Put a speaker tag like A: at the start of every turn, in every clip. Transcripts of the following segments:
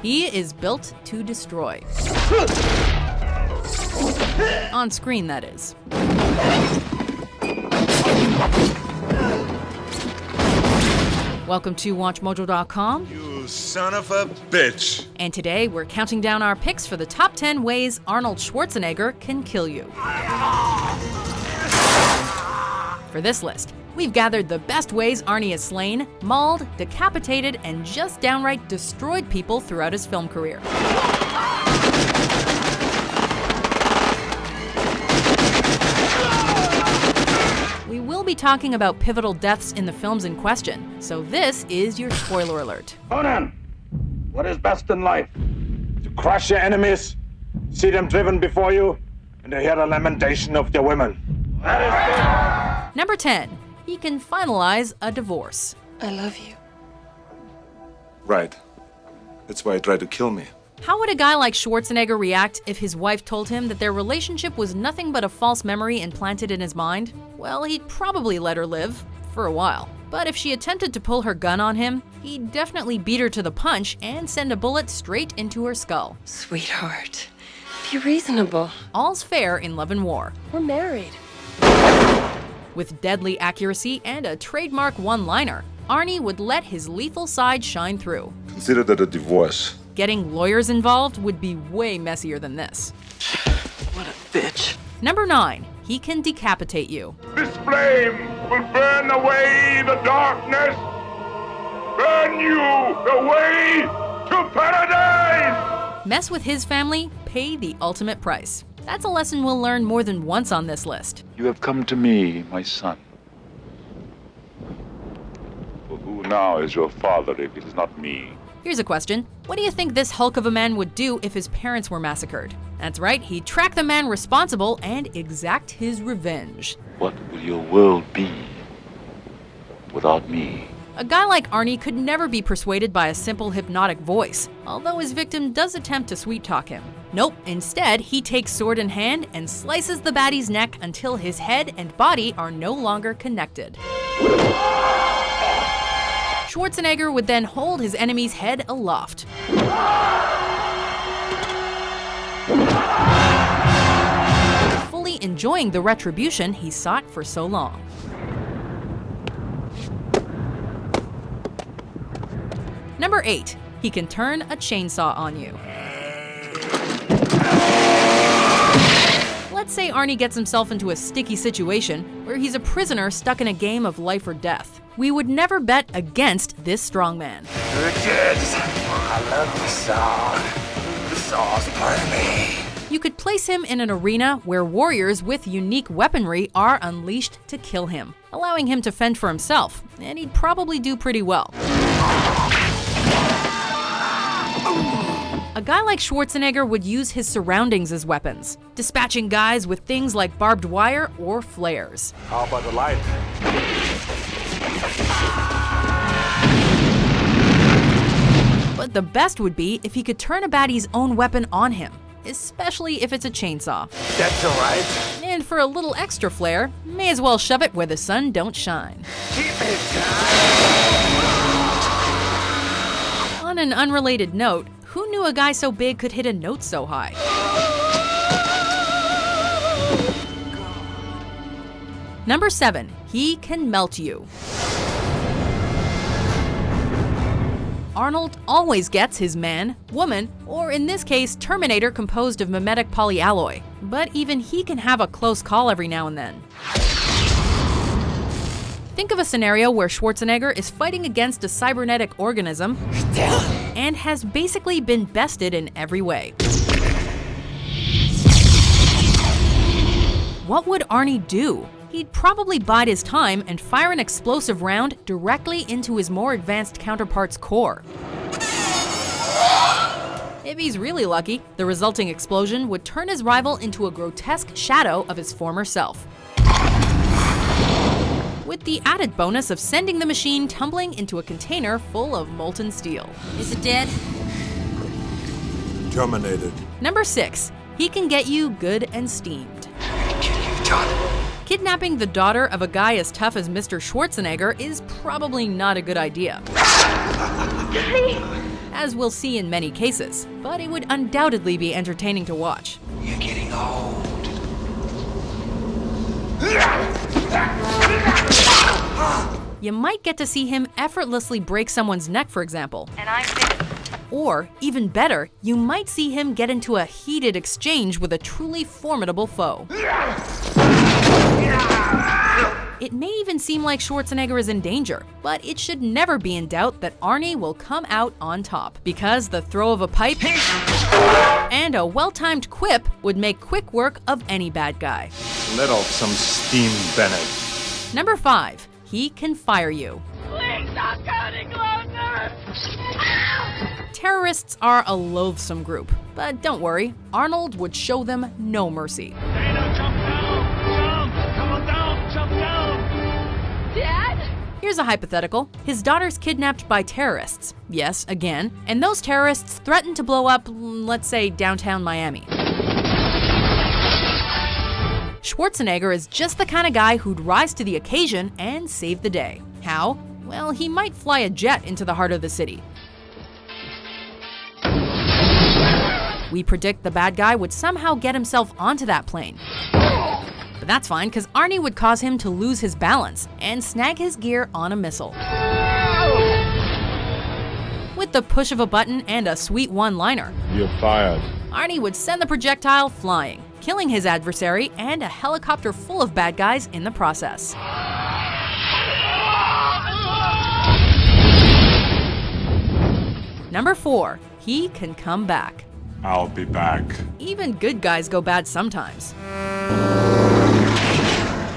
A: He is built to destroy. On screen, that is. Welcome to WatchMojo.com.
B: You son of a bitch.
A: And today we're counting down our picks for the top 10 ways Arnold Schwarzenegger can kill you. For this list, we've gathered the best ways Arnie has slain, mauled, decapitated, and just downright destroyed people throughout his film career. We will be talking about pivotal deaths in the films in question, so this is your spoiler alert.
C: Conan, what is best in life? To crush your enemies, see them driven before you, and to hear the lamentation of their women. That is
A: Number 10. He can finalize a divorce.
D: I love you.
B: Right. That's why he tried to kill me.
A: How would a guy like Schwarzenegger react if his wife told him that their relationship was nothing but a false memory implanted in his mind? Well, he'd probably let her live, for a while. But if she attempted to pull her gun on him, he'd definitely beat her to the punch and send a bullet straight into her skull.
D: Sweetheart, be reasonable.
A: All's fair in love and war.
D: We're married.
A: With deadly accuracy and a trademark one-liner, Arnie would let his lethal side shine through.
B: Consider that a divorce.
A: Getting lawyers involved would be way messier than this.
D: What a bitch.
A: Number 9. He can decapitate you.
C: This flame will burn away the darkness, burn you away to paradise!
A: Mess with his family, pay the ultimate price. That's a lesson we'll learn more than once on this list.
E: You have come to me, my son. For who now is your father if it is not me?
A: Here's a question. What do you think this hulk of a man would do if his parents were massacred? That's right, he'd track the man responsible and exact his revenge.
E: What will your world be without me?
A: A guy like Arnie could never be persuaded by a simple hypnotic voice, although his victim does attempt to sweet-talk him. Nope, instead, he takes sword in hand and slices the baddie's neck until his head and body are no longer connected. Schwarzenegger would then hold his enemy's head aloft. Fully enjoying the retribution he sought for so long. Number 8. He can turn a chainsaw on you. Let's say Arnie gets himself into a sticky situation where he's a prisoner stuck in a game of life or death. We would never bet against this strongman.
C: Kids, I love the song. The song's part of me.
A: You could place him in an arena where warriors with unique weaponry are unleashed to kill him, allowing him to fend for himself, and he'd probably do pretty well. A guy like Schwarzenegger would use his surroundings as weapons, dispatching guys with things like barbed wire or flares.
C: How about the light?
A: But the best would be if he could turn a baddie's own weapon on him, especially if it's a chainsaw.
C: That's all right.
A: And for a little extra flair, may as well shove it where the sun don't shine.
C: Keep it down.
A: On an unrelated note, who knew a guy so big could hit a note so high? Number 7. He can melt you. Arnold always gets his man, woman, or in this case, Terminator composed of mimetic polyalloy. But even he can have a close call every now and then. Think of a scenario where Schwarzenegger is fighting against a cybernetic organism and has basically been bested in every way. What would Arnie do? He'd probably bide his time and fire an explosive round directly into his more advanced counterpart's core. If he's really lucky, the resulting explosion would turn his rival into a grotesque shadow of his former self, with the added bonus of sending the machine tumbling into a container full of molten steel.
D: Is it dead?
B: Terminated.
A: Number 6. He can get you good and steamed. Kidnapping the daughter of a guy as tough as Mr. Schwarzenegger is probably not a good idea. as we'll see in many cases, but it would undoubtedly be entertaining to watch.
F: You're getting old.
A: You might get to see him effortlessly break someone's neck, for example. Or, even better, you might see him get into a heated exchange with a truly formidable foe. It may even seem like Schwarzenegger is in danger, but it should never be in doubt that Arnie will come out on top, because the throw of a pipe and a well-timed quip would make quick work of any bad guy.
B: Let off some steam, Bennett.
A: Number 5. He can fire you.
G: Please stop coming closer!
A: Terrorists are a loathsome group, but don't worry, Arnold would show them no mercy.
G: Dana, jump down! Jump! Come on down! Jump down!
D: Dad?
A: Here's a hypothetical. His daughter's kidnapped by terrorists. Yes, again. And those terrorists threaten to blow up, let's say, downtown Miami. Schwarzenegger is just the kind of guy who'd rise to the occasion and save the day. How? Well, he might fly a jet into the heart of the city. We predict the bad guy would somehow get himself onto that plane. But that's fine, because Arnie would cause him to lose his balance and snag his gear on a missile. With the push of a button and a sweet one-liner,
C: You're fired.
A: Arnie would send the projectile flying, killing his adversary and a helicopter full of bad guys in the process. Number 4. He can come back.
B: I'll be back.
A: Even good guys go bad sometimes.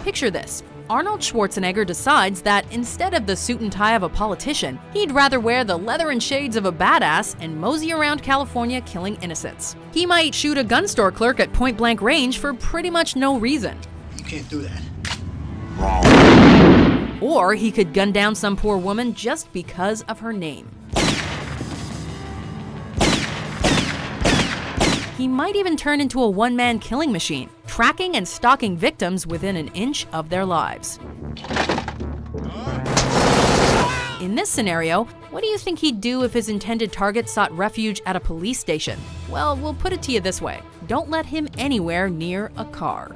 A: Picture this. Arnold Schwarzenegger decides that instead of the suit and tie of a politician, he'd rather wear the leather and shades of a badass and mosey around California killing innocents. He might shoot a gun store clerk at point-blank range for pretty much no reason.
F: You can't do that.
B: Wrong.
A: Or he could gun down some poor woman just because of her name. He might even turn into a one-man killing machine, tracking and stalking victims within an inch of their lives. In this scenario, what do you think he'd do if his intended target sought refuge at a police station? Well, we'll put it to you this way. Don't let him anywhere near a car.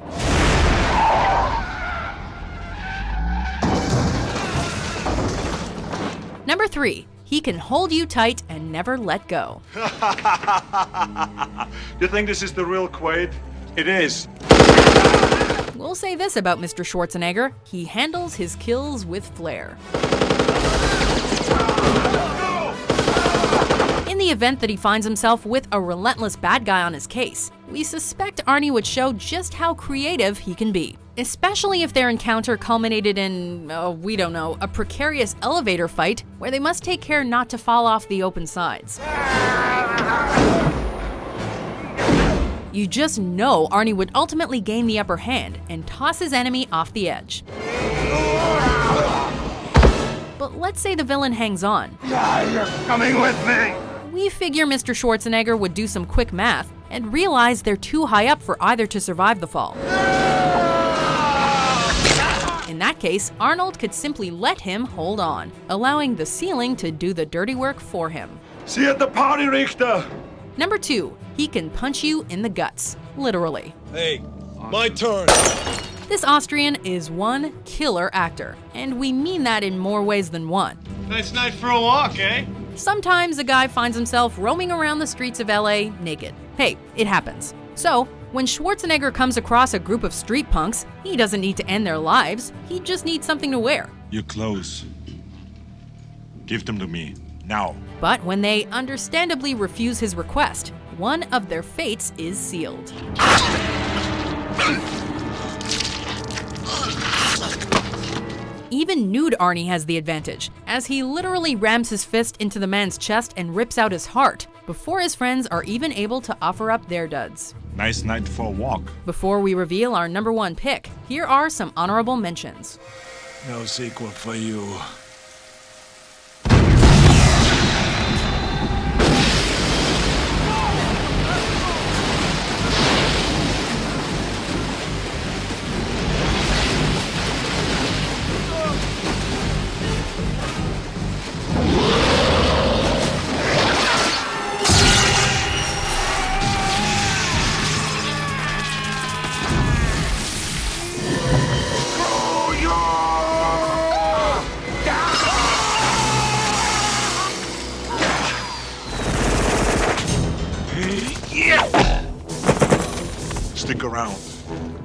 A: Number 3. He can hold you tight and never let go.
B: You think this is the real Quaid? It is.
A: We'll say this about Mr. Schwarzenegger. He handles his kills with flair. In the event that he finds himself with a relentless bad guy on his case, we suspect Arnie would show just how creative he can be. Especially if their encounter culminated in, we don't know, a precarious elevator fight where they must take care not to fall off the open sides. You just know Arnie would ultimately gain the upper hand and toss his enemy off the edge. But let's say the villain hangs on.
C: You're coming with me!
A: We figure Mr. Schwarzenegger would do some quick math and realize they're too high up for either to survive the fall. In that case, Arnold could simply let him hold on, allowing the ceiling to do the dirty work for him.
B: See you at the party, Richter!
A: Number 2, he can punch you in the guts, literally.
H: Hey, my turn.
A: This Austrian is one killer actor, and we mean that in more ways than one.
H: Nice night for a walk, eh?
A: Sometimes a guy finds himself roaming around the streets of LA naked. Hey, it happens. So, when Schwarzenegger comes across a group of street punks, he doesn't need to end their lives, he just needs something to wear.
B: Your clothes. Give them to me, now.
A: But when they understandably refuse his request, one of their fates is sealed. Even nude Arnie has the advantage, as he literally rams his fist into the man's chest and rips out his heart, before his friends are even able to offer up their duds.
B: Nice night for a walk.
A: Before we reveal our number 1 pick, here are some honorable mentions.
B: No sequel for you.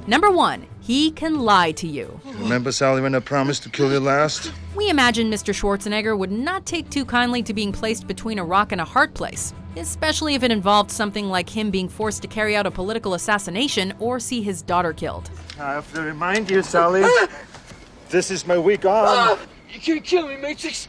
A: Number 1. He can lie to you.
B: Remember, Sally, when I promised to kill you last?
A: We imagine Mr. Schwarzenegger would not take too kindly to being placed between a rock and a hard place, especially if it involved something like him being forced to carry out a political assassination or see his daughter killed.
B: I have to remind you, Sally, this is my weak arm.
F: You can't kill me, Matrix.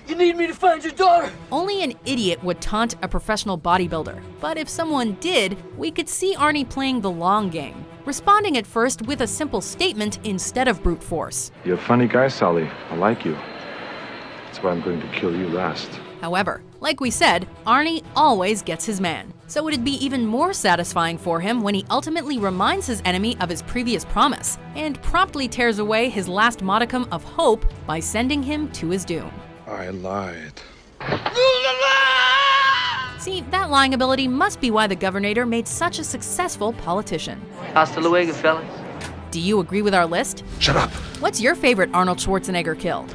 F: You need me to find your daughter.
A: Only an idiot would taunt a professional bodybuilder, but if someone did, we could see Arnie playing the long game, responding at first with a simple statement instead of brute force.
B: You're a funny guy, Sally. I like you. That's why I'm going to kill you last.
A: However, like we said, Arnie always gets his man, so it'd be even more satisfying for him when he ultimately reminds his enemy of his previous promise and promptly tears away his last modicum of hope by sending him to his doom.
B: I lied.
A: See, that lying ability must be why the Governator made such a successful politician.
I: Hasta luego, fellas.
A: Do you agree with our list?
B: Shut up.
A: What's your favorite Arnold Schwarzenegger kill?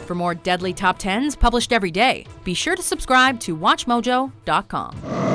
A: For more deadly top 10s published every day, be sure to subscribe to WatchMojo.com.